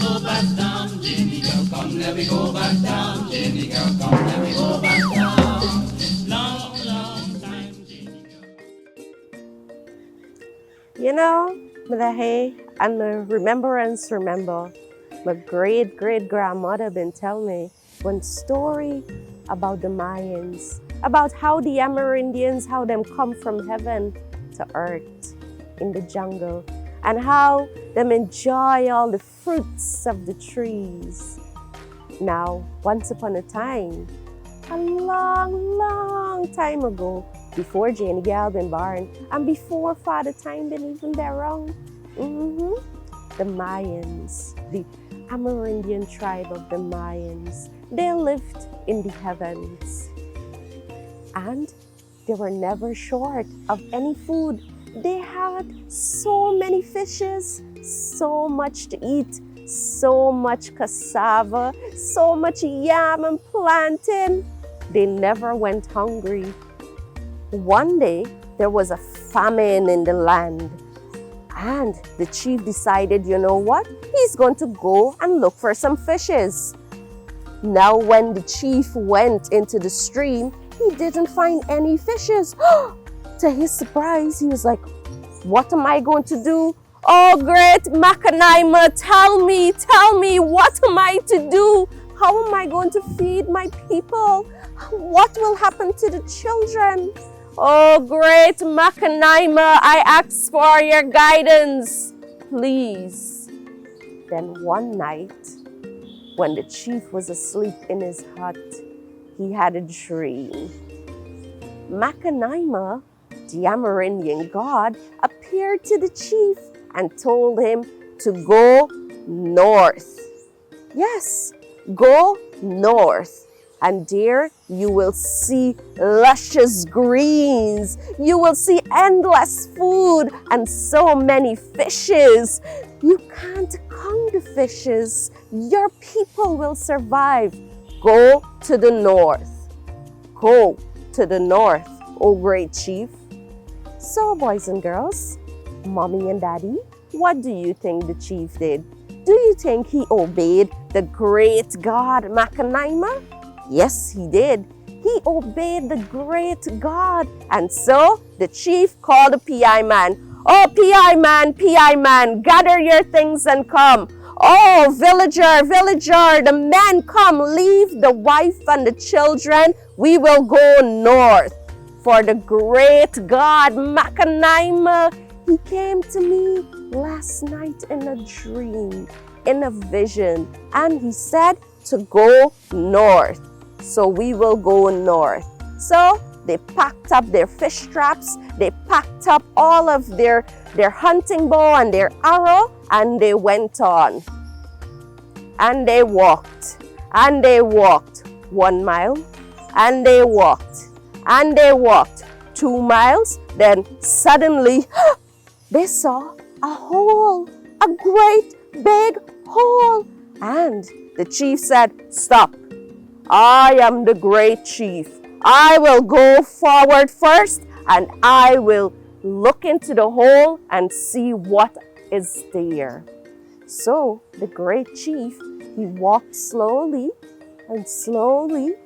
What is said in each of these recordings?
go back down. Janie Gyal, come, let me go back down. Janie Gyal, come, let me go back down. Long, long time, Janie Gyal. You know, Malahay, and the remember, my great-great-grandmother been telling me one story about the Mayans, about how the Amerindians, how them come from heaven to earth in the jungle, and how them enjoy all the fruits of the trees. Now, once upon a time, a long time ago, before Janie Gyal been born, and before Father Time been even there wrong, the Mayans, the Amerindian tribe of the Mayans, they lived in the heavens. And they were never short of any food. They had so many fishes, so much to eat, so much cassava, so much yam and plantain. They never went hungry. One day, there was a famine in the land. And the chief decided, you know what? He's going to go and look for some fishes. Now, when the chief went into the stream, he didn't find any fishes. To his surprise, he was like, what am I going to do? Oh, great Macanaima, tell me, what am I to do? How am I going to feed my people? What will happen to the children? Oh, great Macanaima, I ask for your guidance, please. Then one night, when the chief was asleep in his hut, he had a dream. Macanaima, the Amerindian god, appeared to the chief and told him to go north. Yes, go north. And there you will see luscious greens. You will see endless food and so many fishes. You can't count the fishes. Your people will survive. Go to the north. Go to the north, O great chief. So, boys and girls, mommy and daddy, what do you think the chief did? Do you think he obeyed the great god Macanaima? Yes, he did. He obeyed the great God. And so the chief called the PI man. Oh, PI man, gather your things and come. Oh, villager, the men come, leave the wife and the children. We will go north. For the great God Macanaima, he came to me last night in a dream, in a vision, and he said to go north. So we will go north. So they packed up their fish traps, they packed up all of their hunting bow and their arrow, and they went on. And they walked 1 mile, and they walked 2 miles. Then suddenly they saw a hole, a great big hole. And the chief said, stop. I am the great chief. I will go forward first and I will look into the hole and see what is there. So the great chief, he walked slowly and slowly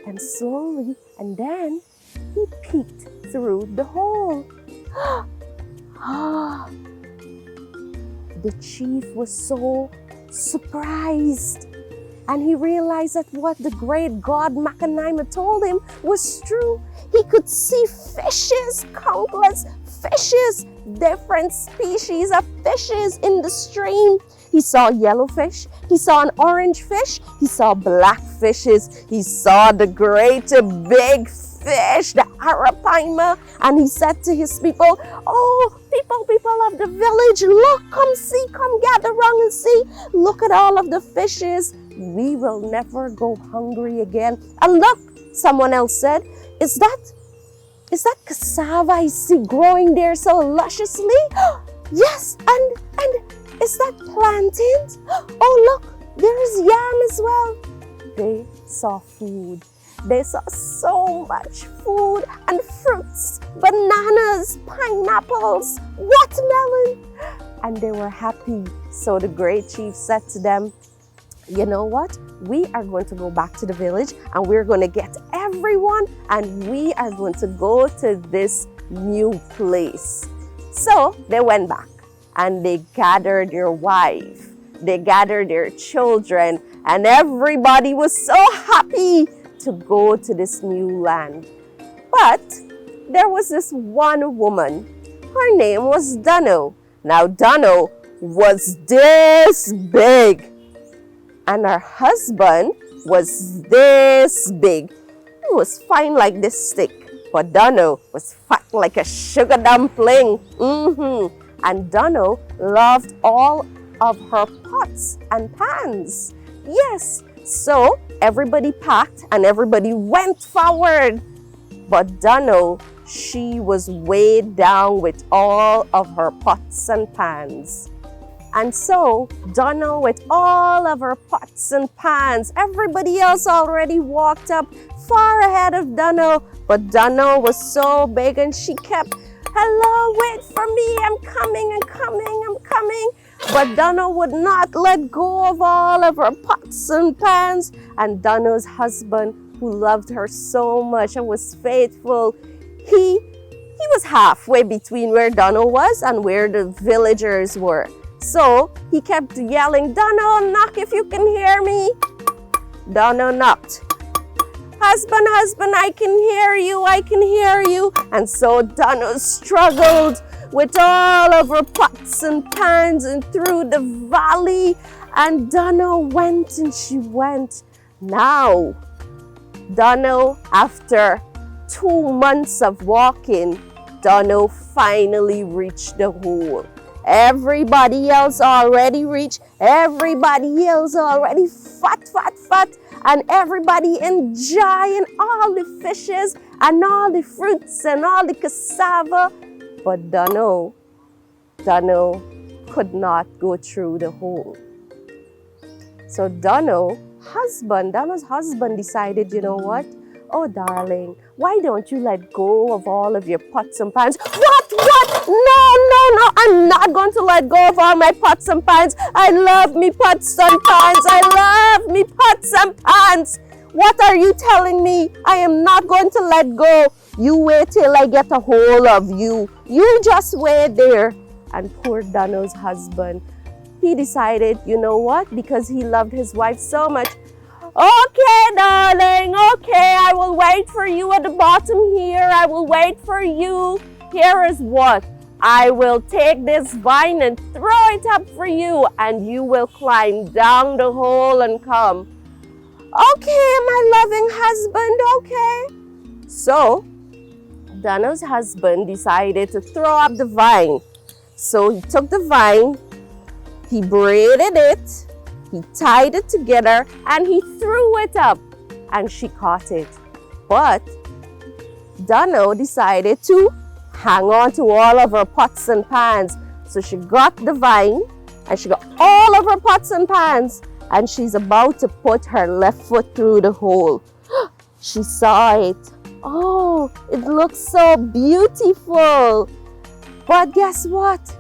and slowly, and then he peeked through the hole. The chief was so surprised. And he realized that what the great god Macanaima told him was true. He could see fishes, countless fishes, different species of fishes in the stream. He saw yellowfish, he saw an orange fish, he saw black fishes, he saw the great big fish, the arapaima, and he said to his people, oh, people of the village, look, come see, come gather round and see, look at all of the fishes. We will never go hungry again. And look, someone else said, is that cassava I see growing there so lusciously? Yes, and is that plantains? Oh, look, there is yam as well. They saw food. They saw so much food and fruits, bananas, pineapples, watermelon. and they were happy. So the great chief said to them, you know what? We are going to go back to the village and we're going to get everyone and we are going to go to this new place. So they went back and they gathered their wife, they gathered their children, and everybody was so happy to go to this new land. But there was this one woman. Her name was Dunno. Now Dunno was this big, and her husband was this big. He was fine like this stick, but Dunno was fat like a sugar dumpling. And Dunno loved all of her pots and pans. Yes, so everybody packed and everybody went forward. But Dunno, she was weighed down with all of her pots and pans. And so, Dunno with all of her pots and pans, everybody else already walked up far ahead of Dunno, but Dunno was so big and she kept, hello, wait for me, I'm coming. But Dunno would not let go of all of her pots and pans, and Dunno's husband, who loved her so much and was faithful, he was halfway between where Dunno was and where the villagers were. So he kept yelling, Dunno, knock if you can hear me. Dunno knocked. Husband, I can hear you. And so Dunno struggled with all of her pots and pans and through the valley. And Dunno went and she went. Now, Dunno, after 2 months of walking, Dunno finally reached the hole. Everybody else already reached, everybody else already fat, and everybody enjoying all the fishes and all the fruits and all the cassava. But Dunno could not go through the hole. So Dunno's husband decided, you know what? Oh, darling, why don't you let go of all of your pots and pans? What? No, I'm not going to let go of all my pots and pans. I love me pots and pans. What are you telling me? I am not going to let go. You wait till I get a hold of you. You just wait there. And poor Dunno's husband, he decided, you know what? Because he loved his wife so much, okay, darling, okay, I will wait for you at the bottom here. I will wait for you. Here is what. I will take this vine and throw it up for you, and you will climb down the hole and come. Okay, my loving husband, okay. So, Dunno's husband decided to throw up the vine. So he took the vine, he braided it, he tied it together, and he threw it up, and she caught it. But Dunno decided to hang on to all of her pots and pans. So she got the vine, and she got all of her pots and pans, and she's about to put her left foot through the hole. She saw it. Oh, it looks so beautiful. But guess what?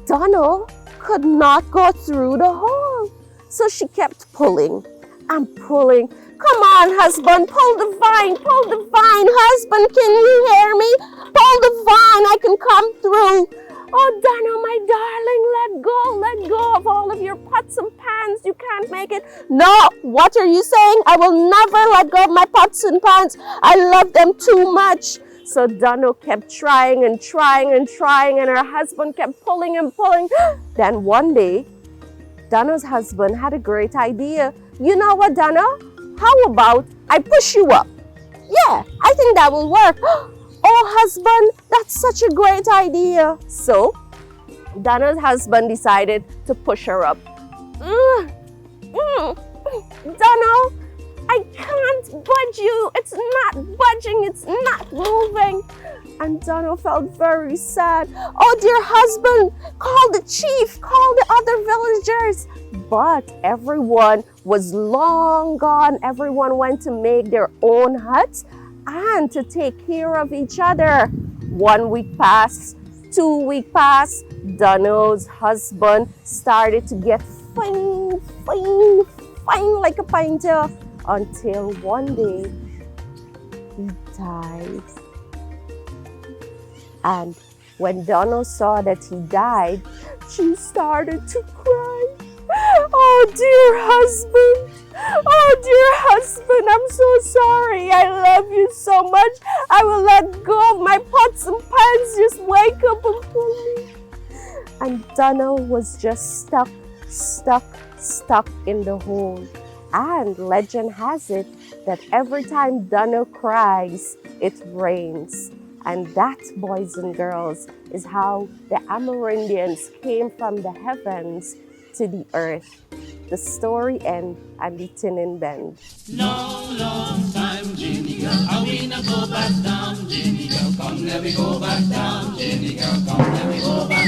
Dunno could not go through the hole. So she kept pulling and pulling. Come on, husband, pull the vine. Husband, can you hear me? Pull the vine, I can come through. Oh, Dunno, my darling, let go of all of your pots and pans. You can't make it. No, what are you saying? I will never let go of my pots and pans. I love them too much. So Dunno kept trying, and her husband kept pulling and pulling. Then one day, Dunno's husband had a great idea. You know what, Dunno? How about I push you up? Yeah, I think that will work. Oh, husband, that's such a great idea. So, Dunno's husband decided to push her up. Dunno, I can't budge you. It's not budging. It's not moving. And Dunno felt very sad. Oh, dear husband, call the chief, call the other villagers. But everyone was long gone. Everyone went to make their own huts and to take care of each other. 1 week passed, 2 weeks passed. Donald's husband started to get fine, fine, fine like a painter until one day he died. And when Donald saw that he died, she started to cry. Oh, dear husband. Oh, dear husband, I'm so sorry. I love you so much. I will let go of my pots and pans. Just wake up and pull me. And Donald was just stuck in the hole. And legend has it that every time Donald cries, it rains. And that, boys and girls, is how the Amerindians came from the heavens to the earth. The story ends and the tuning bend. Long, long time, Janie Gyal, and we not go back down. Janie Gyal, come let me go back down. Janie Gyal, come let me go back